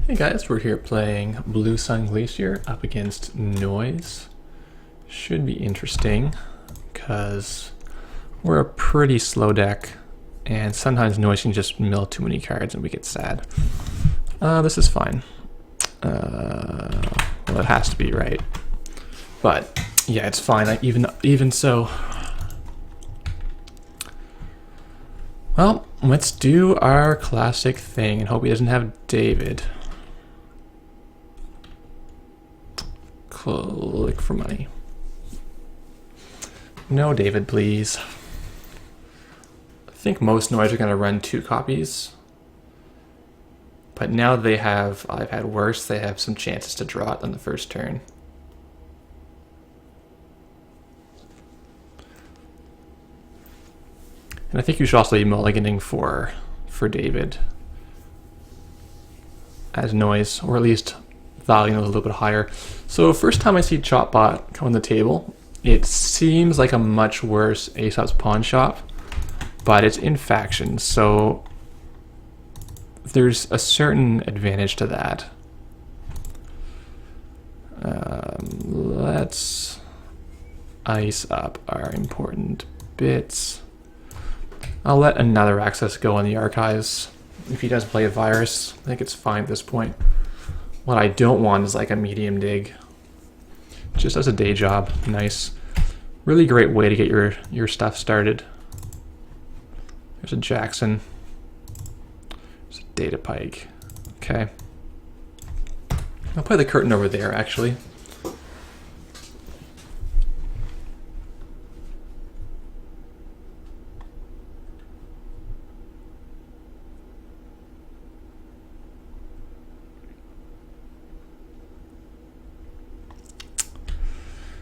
Hey guys, we're here playing Blue Sun Glacier up against Noise. Should be interesting because we're a pretty slow deck and sometimes Noise can just mill too many cards and we get sad. This is fine. Well, it has to be, right? But yeah, it's fine. Even so. Well, let's do our classic thing and hope he doesn't have David. Click for money. No David, please. I think most Noise are going to run 2 copies. But now they have I've had worse, they have some chances to draw it on the first turn. And I think you should also be mulliganing for David as Noise, or at least valuing a little bit higher. So first time I see Chopbot come on the table, it seems like a much worse Aesop's Pawn Shop, but it's in faction, so there's a certain advantage to that. Let's ice up our important bits. I'll let another access go in the archives. If he does play a virus, I think it's fine at this point. What I don't want is like a medium dig. Just as a day job, nice. Really great way to get your stuff started. There's a Jackson. There's a Data Pike. Okay. I'll play the curtain over there, actually.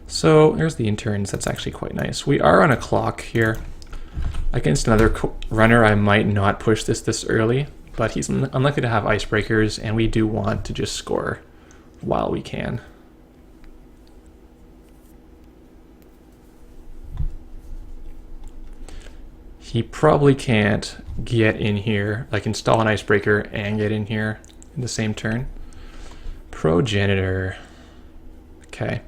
So here's the interns. That's actually quite nice. We are on a clock here. Against another runner, I might not push this early, but he's unlikely to have icebreakers, and we do want to just score while we can. He probably can't get in here, like install an icebreaker and get in here in the same turn. Progenitor. Okay.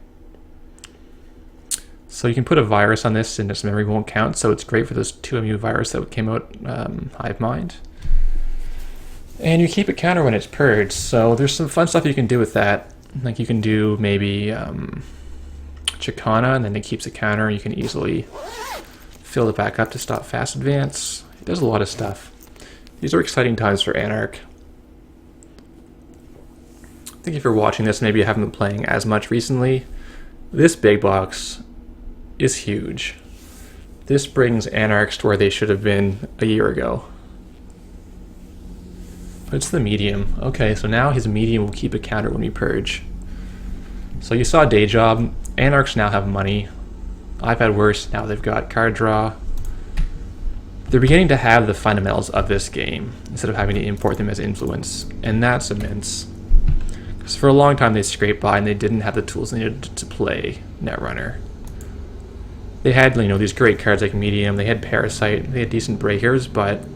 So you can put a virus on this and its memory won't count, so it's great for those 2MU virus that came out, Hive Mind. And you keep it counter when it's purged, so there's some fun stuff you can do with that. Like you can do maybe Chicana, and then it keeps a counter, you can easily fill it back up to stop fast advance. It does a lot of stuff. These are exciting times for Anarch. I think if you're watching this, maybe you haven't been playing as much recently. This big box is huge. This brings Anarchs to where they should have been a year ago. But it's the medium. Okay, so now his medium will keep a counter when we purge. So you saw Day Job. Anarchs now have money. I've had worse. Now they've got card draw. They're beginning to have the fundamentals of this game instead of having to import them as influence. And that's immense. Because for a long time they scraped by and they didn't have the tools they needed to play Netrunner. They had, these great cards like Medium, they had Parasite, they had decent breakers, but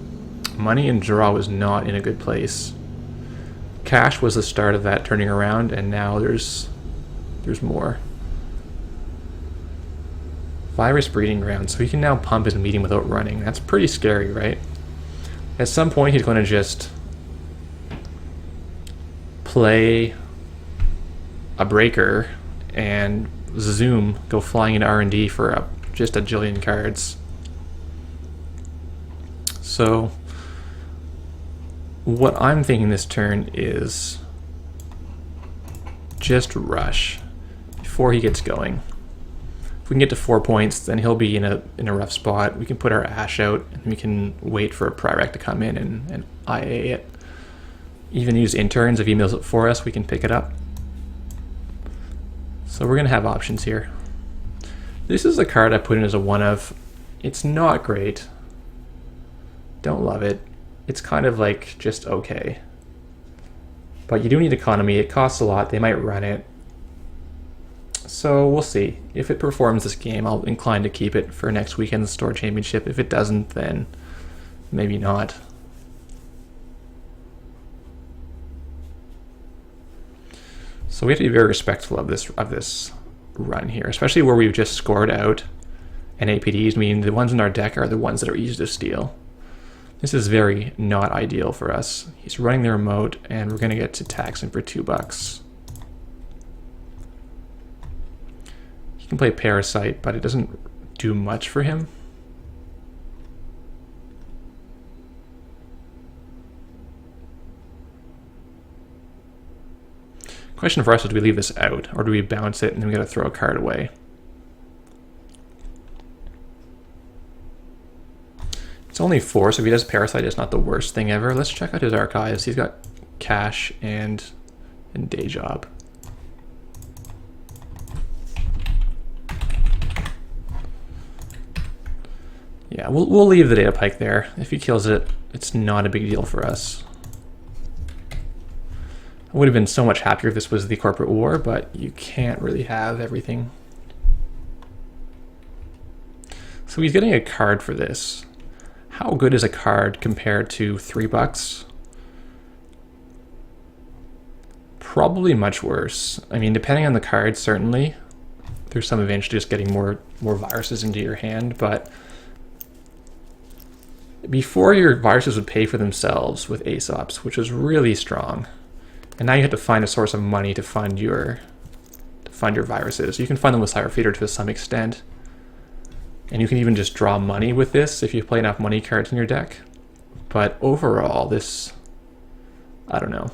money and draw was not in a good place. Cash was the start of that turning around, and now there's more. Virus Breeding Ground, so he can now pump his Medium without running. That's pretty scary, right? At some point he's going to just play a breaker and zoom, go flying into R&D for just a jillion cards. So what I'm thinking this turn is just rush before he gets going. If we can get to 4 points, then he'll be in a rough spot. We can put our Ash out and we can wait for a Pyrrhec to come in and IA it. Even use interns. If he mills it for us, we can pick it up. So we're going to have options here. This is a card I put in as a one of. It's not great. Don't love it. It's kind of like just okay. But you do need economy. It costs a lot. They might run it. So we'll see. If it performs this game, I'll incline to keep it for next weekend's Store Championship. If it doesn't, then maybe not. So we have to be very respectful of this run here, especially where we've just scored out an APDs, meaning the ones in our deck are the ones that are easy to steal. This is very not ideal for us. He's running the remote, and we're going to get to tax him for $2. He can play Parasite, but it doesn't do much for him. Question for us is, do we leave this out, or do we bounce it and then we got to throw a card away? It's only 4, so if he does Parasite, it's not the worst thing ever. Let's check out his archives. He's got Cash and Day Job. Yeah, we'll leave the Data Pike there. If he kills it, it's not a big deal for us. I would have been so much happier if this was the Corporate War, but you can't really have everything. So he's getting a card for this. How good is a card compared to $3? Probably much worse. I mean, depending on the card, certainly. There's some advantage to just getting more viruses into your hand, but before, your viruses would pay for themselves with ASOPs, which was really strong. And now you have to find a source of money to fund your viruses. You can fund them with Cyber Feeder to some extent. And you can even just draw money with this if you play enough money cards in your deck. But overall, this, I don't know.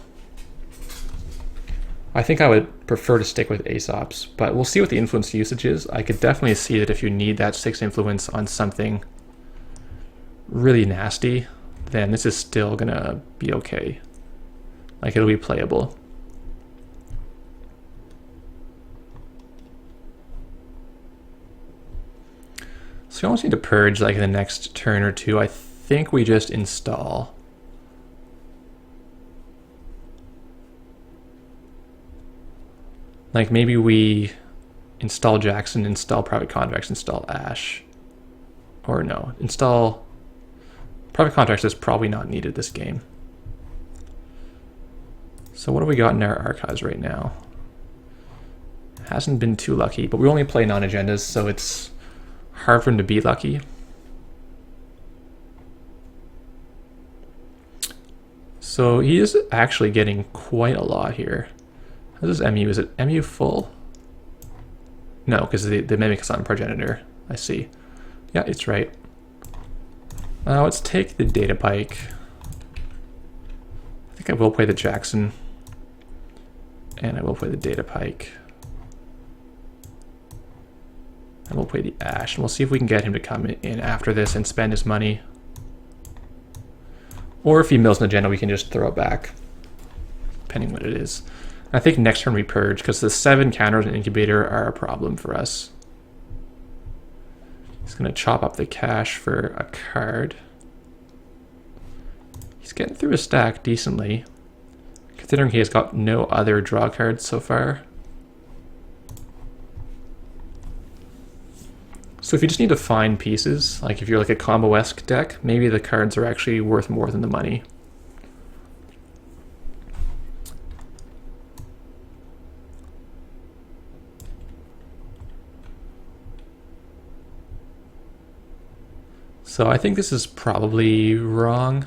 I think I would prefer to stick with ASOPs, but we'll see what the influence usage is. I could definitely see that if you need that 6 influence on something really nasty, then this is still gonna be okay. Like, it'll be playable. So we almost need to purge like in the next turn or two. I think we just install. Like, maybe we install Jackson, install Private Contracts, install Ash. Or no, install... Private Contracts is probably not needed this game. So what do we got in our archives right now? Hasn't been too lucky, but we only play non-agendas, so it's hard for him to be lucky. So he is actually getting quite a lot here. How's his MU? Is it MU full? No, because the Mimic is on Progenitor. I see. Yeah, it's right. Let's take the Data Pike. I think I will play the Jackson. And I will play the Data Pike. And we'll play the Ash. And we'll see if we can get him to come in after this and spend his money. Or if he mills an agenda, we can just throw it back. Depending what it is. I think next turn we purge, because the 7 counters and Incubator are a problem for us. He's going to chop up the cash for a card. He's getting through his stack decently, considering he has got no other draw cards so far. So if you just need to find pieces, like if you're like a combo-esque deck, maybe the cards are actually worth more than the money. So I think this is probably wrong.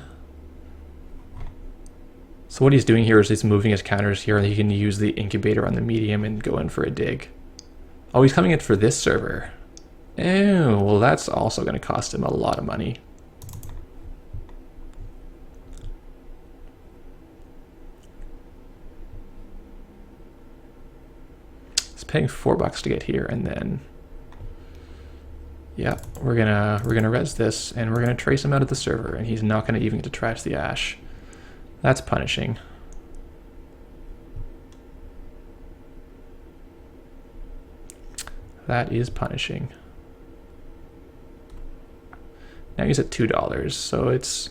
So what he's doing here is he's moving his counters here, and he can use the Incubator on the medium and go in for a dig. Oh, he's coming in for this server. Oh, well that's also going to cost him a lot of money. He's paying $4 to get here, and then yeah, we're gonna res this, and we're gonna trace him out of the server, and he's not gonna even get to trash the Ash. That's punishing. That is punishing. Now he's at $2, so it's...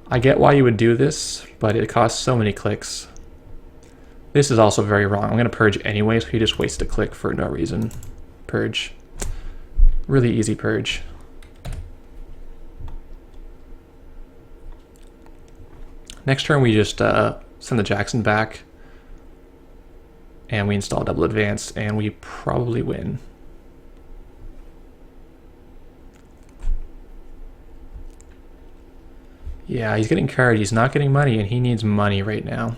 I get why you would do this, but it costs so many clicks. This is also very wrong. I'm gonna purge anyway, so he just wastes a click for no reason. Purge. Really easy purge. Next turn we just send the Jackson back. And we install double advance, and we probably win. Yeah, he's getting card, he's not getting money, and he needs money right now.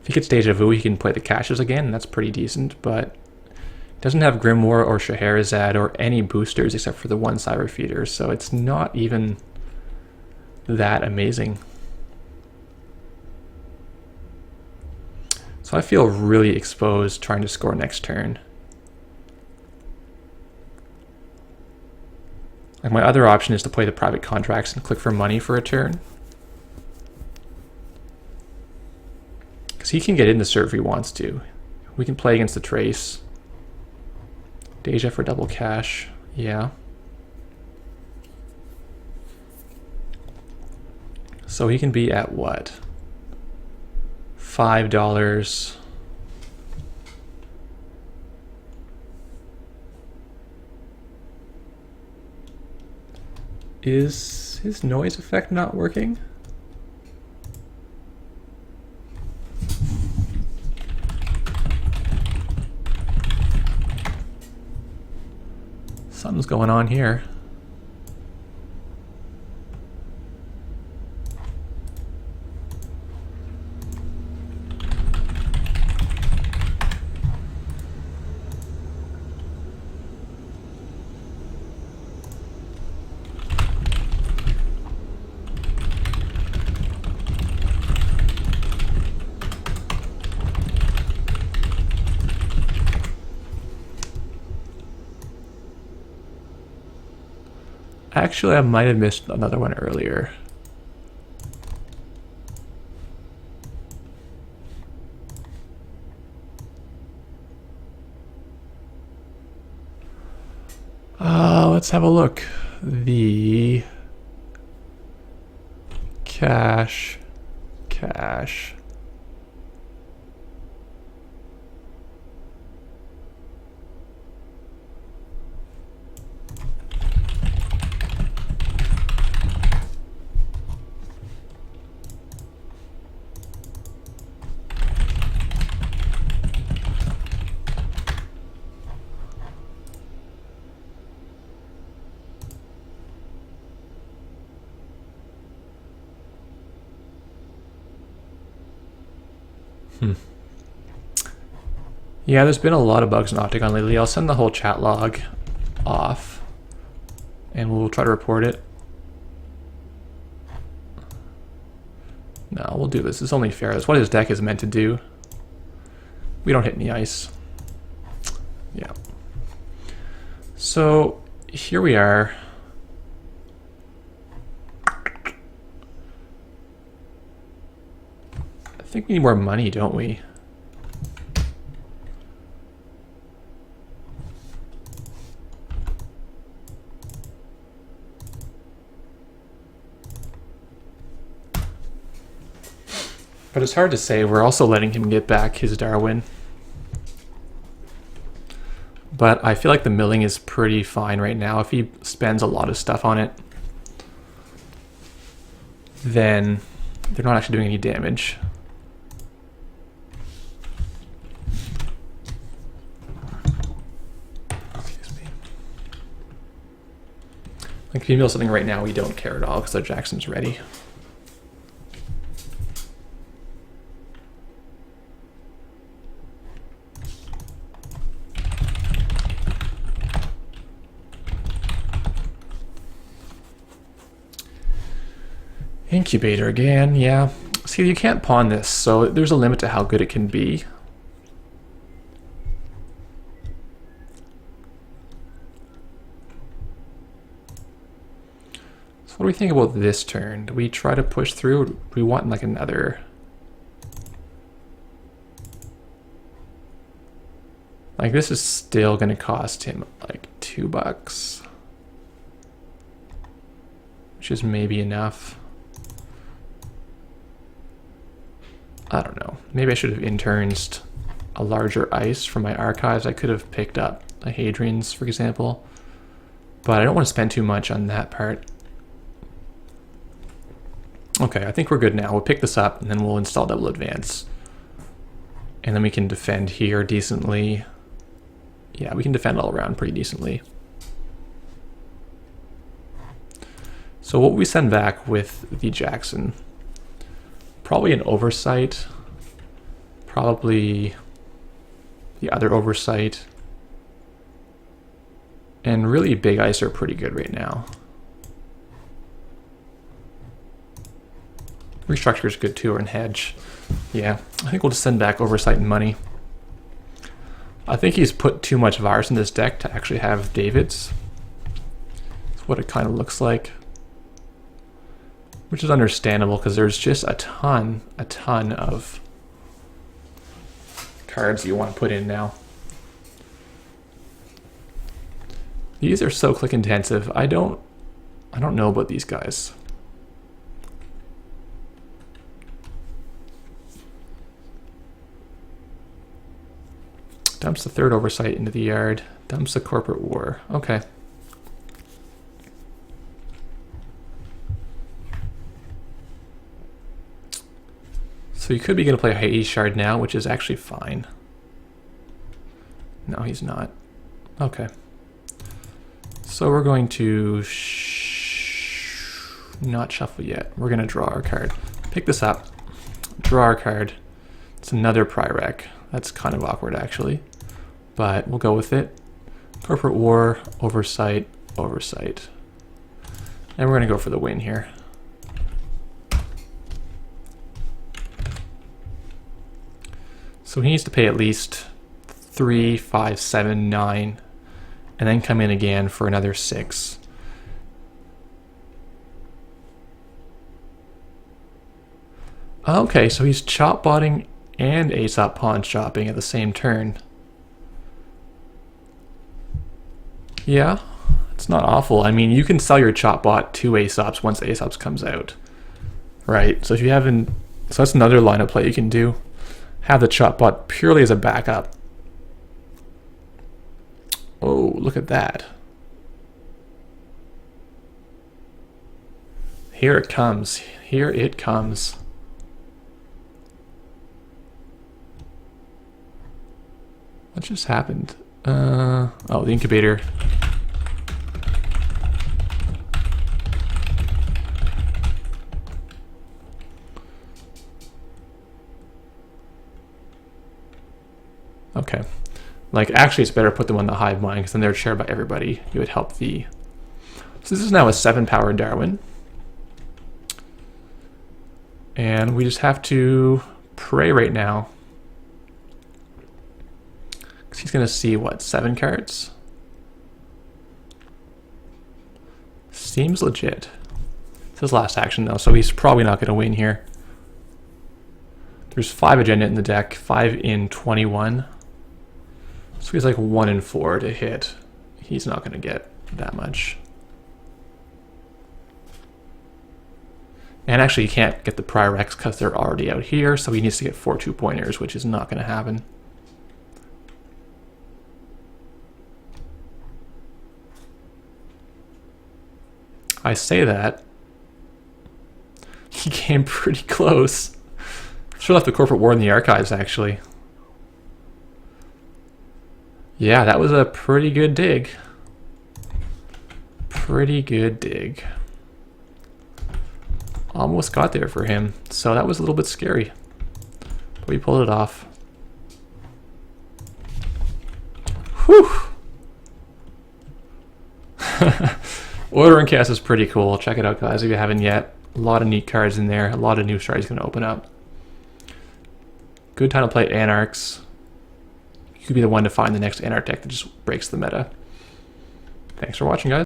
If he gets Deja Vu, he can play the caches again, and that's pretty decent, but he doesn't have Grimoire or Scheherazade or any boosters except for the one Cyber Feeder, so it's not even that amazing. So I feel really exposed trying to score next turn. Like my other option is to play the private contracts and click for money for a turn. Because he can get in the serve if he wants to. We can play against the Trace. Deja for double cash, yeah. So he can be at what? $5. Is his noise effect not working? Something's going on here. Actually, I might have missed another one earlier. Let's have a look. The cash. Yeah, there's been a lot of bugs in Octagon lately. I'll send the whole chat log off and we'll try to report it. No, we'll do this. It's only fair. That's what his deck is meant to do. We don't hit any ice. Yeah. So here we are. I think we need more money, don't we? But it's hard to say. We're also letting him get back his Darwin. But I feel like the milling is pretty fine right now. If he spends a lot of stuff on it, then they're not actually doing any damage. Excuse me. Like if you mill something right now, we don't care at all because the Jackson's ready. Incubator again, yeah. See, you can't pawn this, so there's a limit to how good it can be. So what do we think about this turn? Do we try to push through, or do we want like another? Like this is still gonna cost him like $2, which is maybe enough. I don't know. Maybe I should have internsed a larger ice from my archives. I could have picked up a Hadrian's, for example, but I don't want to spend too much on that part. Okay, I think we're good now. We'll pick this up and then we'll install double advance. And then we can defend here decently. Yeah, we can defend all around pretty decently. So what we send back with the Jackson? Probably an oversight. Probably the other oversight. And really big ice are pretty good right now. Restructure is good too, or in hedge. Yeah, I think we'll just send back oversight and money. I think he's put too much virus in this deck to actually have David's. That's what it kind of looks like. Which is understandable because there's just a ton of cards you want to put in now. These are so click intensive. I don't know about these guys. Dumps the third oversight into the yard. Dumps the corporate war. Okay. So you could be going to play a Hades shard now, which is actually fine. No, he's not. Okay. So we're going to not shuffle yet. We're going to draw our card. Pick this up. Draw our card. It's another Pyrrhec. That's kind of awkward actually, but we'll go with it. Corporate war, oversight, oversight. And we're going to go for the win here. So he needs to pay at least 3, 5, 7, 9, and then come in again for another 6. Okay, so he's chop botting and Aesop pawn shopping at the same turn. Yeah, it's not awful. I mean, you can sell your chop bot to Aesops once Aesops comes out, right? So if you haven't, so that's another line of play you can do. Have the chop bot purely as a backup. Oh, look at that. Here it comes. Here it comes. What just happened? Oh, the incubator. Okay. Like, actually, it's better to put them on the hive mind because then they're shared by everybody. You would help the... So this is now a 7-power Darwin. And we just have to pray right now. Because he's going to see, what, 7 cards? Seems legit. It's his last action, though, so he's probably not going to win here. There's 5 agenda in the deck, 5 in 21. So he's like 1 in 4 to hit. He's not going to get that much. And actually, you can't get the Pyrrhecs because they're already out here, so he needs to get 4 2-pointers, which is not going to happen. I say that. He came pretty close. Should have left the corporate war in the archives, actually. Yeah, that was a pretty good dig. Pretty good dig. Almost got there for him, so that was a little bit scary. But we pulled it off. Whew! Order and Cast is pretty cool. Check it out, guys, if you haven't yet. A lot of neat cards in there. A lot of new strategies going to open up. Good time to play Anarchs. You could be the one to find the next Anarch deck that just breaks the meta. Thanks for watching, guys.